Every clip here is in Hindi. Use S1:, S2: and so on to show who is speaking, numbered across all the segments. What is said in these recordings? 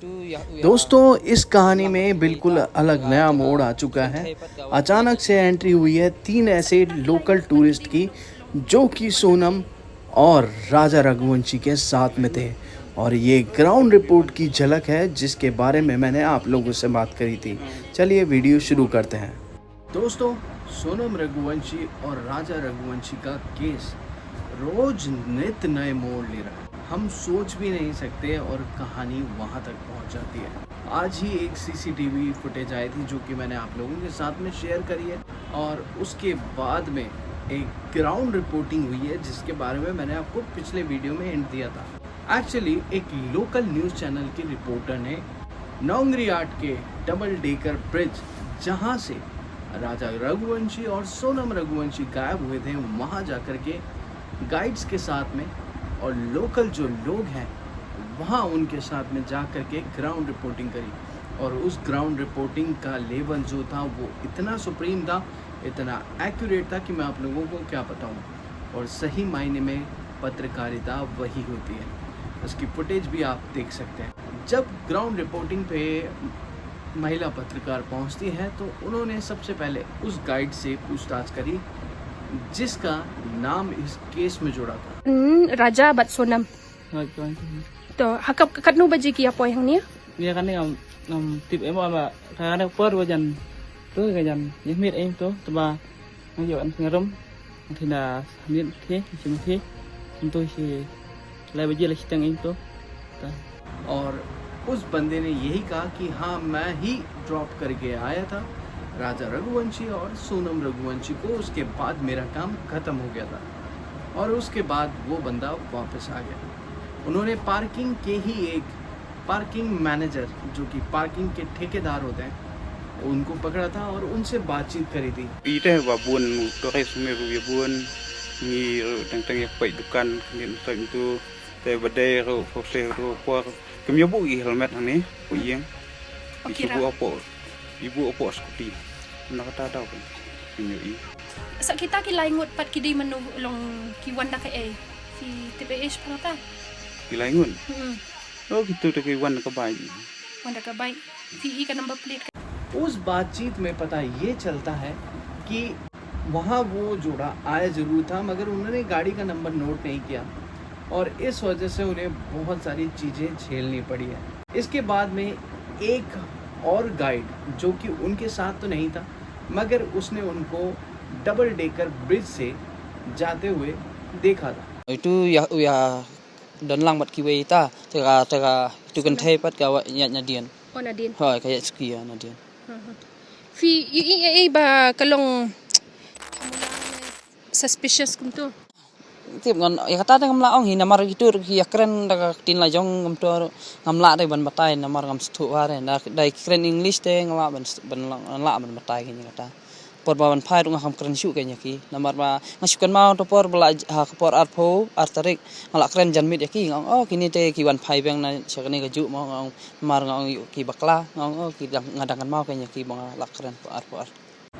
S1: दोस्तों, इस कहानी में बिल्कुल अलग नया मोड़ आ चुका है। अचानक से एंट्री हुई है 3 ऐसे लोकल टूरिस्ट की जो कि सोनम और राजा रघुवंशी के साथ में थे। और ये ग्राउंड रिपोर्ट की झलक है जिसके बारे में मैंने आप लोगों से बात करी थी। चलिए वीडियो शुरू करते हैं। दोस्तों, सोनम रघुवंशी और राजा रघुवंशी का केस रोज नित नए मोड़ ले रहा है। हम सोच भी नहीं सकते और कहानी वहाँ तक पहुँच जाती है। आज ही एक सीसीटीवी फुटेज आई थी जो कि मैंने आप लोगों के साथ में शेयर करी है, और उसके बाद में एक ग्राउंड रिपोर्टिंग हुई है जिसके बारे में मैंने आपको पिछले वीडियो में हिंट दिया था। एक्चुअली एक लोकल न्यूज़ चैनल की रिपोर्टर ने नौंगरीहाट के डबल डेकर ब्रिज, जहाँ से राजा रघुवंशी और सोनम रघुवंशी गायब हुए थे, वहाँ जाकर के गाइड्स के साथ में और लोकल जो लोग हैं वहाँ उनके साथ में जा कर के ग्राउंड रिपोर्टिंग करी। और उस ग्राउंड रिपोर्टिंग का लेवल जो था वो इतना सुप्रीम था, इतना एक्यूरेट था कि मैं आप लोगों को क्या बताऊँ। और सही मायने में पत्रकारिता वही होती है। उसकी फुटेज भी आप देख सकते हैं। जब ग्राउंड रिपोर्टिंग पे महिला पत्रकार पहुंचती है तो उन्होंने सबसे पहले उस गाइड से पूछताछ करी जिसका नाम इस केस में जुड़ा था।
S2: Raja bat Sonam. To hakap katnu baji ki apo yang ni?
S3: Dia kan ngam tip em ba thà nó per wajan tu ga jan yemit em tu ba ngayo an ngarom thì là miễn thế chúng thế chúng tôi thì lại bây giờ là tăng em tu।
S1: और उस बंदे ने यही कहा कि हाँ, मैं ही ड्रॉप करके आया था राजा रघुवंशी और सोनम रघुवंशी को। उसके बाद मेरा काम ख़त्म हो गया था और उसके बाद वो बंदा वापस आ गया। उन्होंने पार्किंग के ही एक पार्किंग मैनेजर जो कि पार्किंग के ठेकेदार होते हैं उनको पकड़ा था और उनसे बातचीत करी थी।
S4: Ite babun to kai sume bu bun ni tang ya pai dukan ni tang tu te badai ro fose ro por kemyo bu i helmet ani ku yeng ibu opo skuti nakata daw kemyo i
S2: Sa kita ki laingot pat ki di manu long ki wanda ka eh si TPS pala ta.
S4: Kilangun oh gitu te kai wan ka bai
S2: Wanda ka bai si I ka number plate.
S1: उस बातचीत में पता ये चलता है कि वहाँ वो जोड़ा आया ज़रूर था मगर उन्होंने गाड़ी का नंबर नोट नहीं किया और इस वजह से उन्हें बहुत सारी चीज़ें झेलनी पड़ी है। इसके बाद में एक और गाइड जो कि उनके साथ तो नहीं था मगर उसने उनको डबल डेकर ब्रिज से जाते हुए देखा था।
S3: Itu ya dan lang bat kiwe ta tega tu kan thai pat ka nya dian.
S2: Oh Nadine.
S3: Hoi kayak ski ya na dian.
S2: Fi I ba kalong suspicious kum tu.
S3: Tip ngon ya kata ngam la ong hi namar gitu hi keren da tin la jong ngam to ngam la dai ban batai namar ngam stu wa dai keren English te ngala ban la ban batai ki kata. Por ban phai dung ngam keren shu kanya ki namar ba ngasukan mau to por bala ha por arpo artarik ngala keren janmit ya ki ngong oh kini te ki ban phai bang na sakani ka ju mau ngong mar ngong ki bakla ngong oh ki ngadangan mau kanya ki bang la keren por arpo.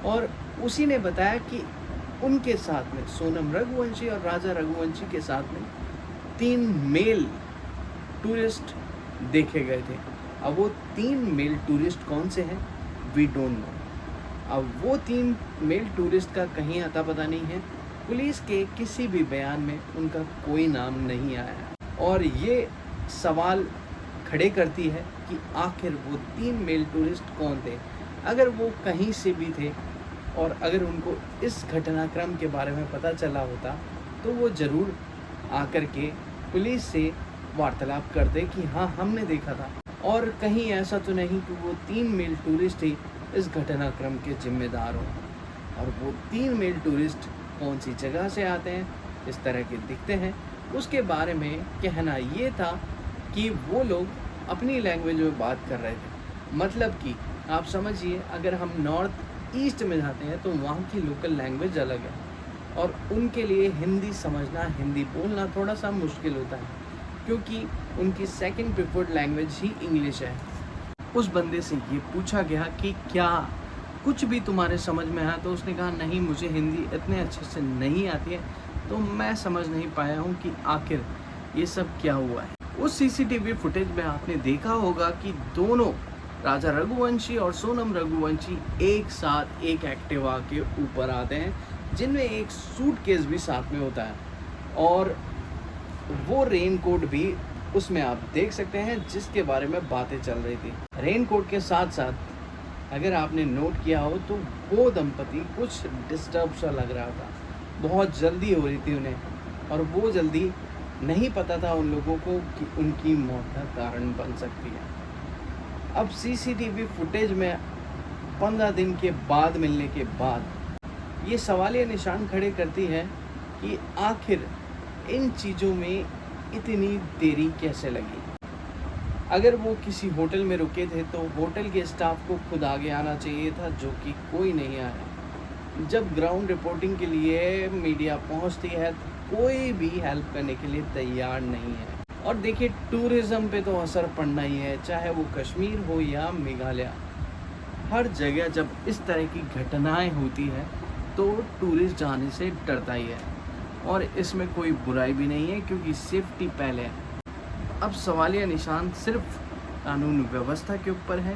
S1: और उसी ने बताया कि उनके साथ में सोनम रघुवंशी और राजा रघुवंशी के साथ में 3 मेल टूरिस्ट देखे गए थे। अब वो 3 मेल टूरिस्ट कौन से हैं वी डोंट नो। अब वो 3 मेल टूरिस्ट का कहीं अता पता नहीं है। पुलिस के किसी भी बयान में उनका कोई नाम नहीं आया है और ये सवाल खड़े करती है कि आखिर वो 3 मेल टूरिस्ट कौन थे। अगर वो कहीं से भी थे और अगर उनको इस घटनाक्रम के बारे में पता चला होता तो वो ज़रूर आकर के पुलिस से वार्तालाप करते कि हाँ, हमने देखा था। और कहीं ऐसा तो नहीं कि वो 3 मेल टूरिस्ट ही इस घटनाक्रम के जिम्मेदार हों। और वो 3 मेल टूरिस्ट कौन सी जगह से आते हैं, इस तरह के दिखते हैं, उसके बारे में कहना ये था कि वो लोग अपनी लैंग्वेज में बात कर रहे थे। मतलब कि आप समझिए, अगर हम नॉर्थ ईस्ट में जाते हैं तो वहाँ की लोकल लैंग्वेज अलग है और उनके लिए हिंदी समझना, हिंदी बोलना थोड़ा सा मुश्किल होता है क्योंकि उनकी सेकंड प्रेफर्ड लैंग्वेज ही इंग्लिश है। उस बंदे से ये पूछा गया कि क्या कुछ भी तुम्हारे समझ में आया, तो उसने कहा नहीं, मुझे हिंदी इतने अच्छे से नहीं आती है तो मैं समझ नहीं पाया हूँ कि आखिर ये सब क्या हुआ है। उस सीसीटीवी फुटेज में आपने देखा होगा कि दोनों राजा रघुवंशी और सोनम रघुवंशी एक साथ एक एक्टिवा के ऊपर आते हैं, जिनमें एक सूटकेस भी साथ में होता है और वो रेनकोट भी उसमें आप देख सकते हैं, जिसके बारे में बातें चल रही थी। रेनकोट के साथ साथ अगर आपने नोट किया हो तो वो दंपति कुछ डिस्टर्ब सा लग रहा था, बहुत जल्दी हो रही थी उन्हें और वो जल्दी नहीं पता था उन लोगों को कि उनकी मौत का कारण बन सकती है। अब सीसीटीवी फुटेज में 15 दिन के बाद मिलने के बाद ये सवालिया निशान खड़े करती है कि आखिर इन चीज़ों में इतनी देरी कैसे लगी। अगर वो किसी होटल में रुके थे तो होटल के स्टाफ को खुद आगे आना चाहिए था, जो कि कोई नहीं आया। जब ग्राउंड रिपोर्टिंग के लिए मीडिया पहुंचती है तो कोई भी हेल्प करने के लिए तैयार नहीं है। और देखिए, टूरिज़्म पे तो असर पड़ना ही है, चाहे वो कश्मीर हो या मेघालय। हर जगह जब इस तरह की घटनाएं होती है तो टूरिस्ट जाने से डरता ही है और इसमें कोई बुराई भी नहीं है, क्योंकि सेफ्टी पहले है। अब सवालिया निशान सिर्फ कानून व्यवस्था के ऊपर है,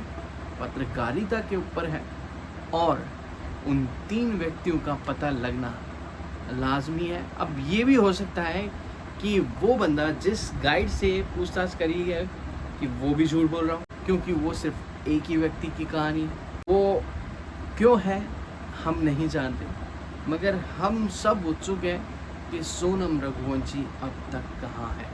S1: पत्रकारिता के ऊपर है और उन 3 व्यक्तियों का पता लगना लाजमी है। अब ये भी हो सकता है कि वो बंदा जिस गाइड से पूछताछ करी है कि वो भी झूठ बोल रहा हो, क्योंकि वो सिर्फ एक ही व्यक्ति की कहानी, वो क्यों है हम नहीं जानते, मगर हम सब उत्सुक हैं कि सोनम रघुवंशी अब तक कहाँ है।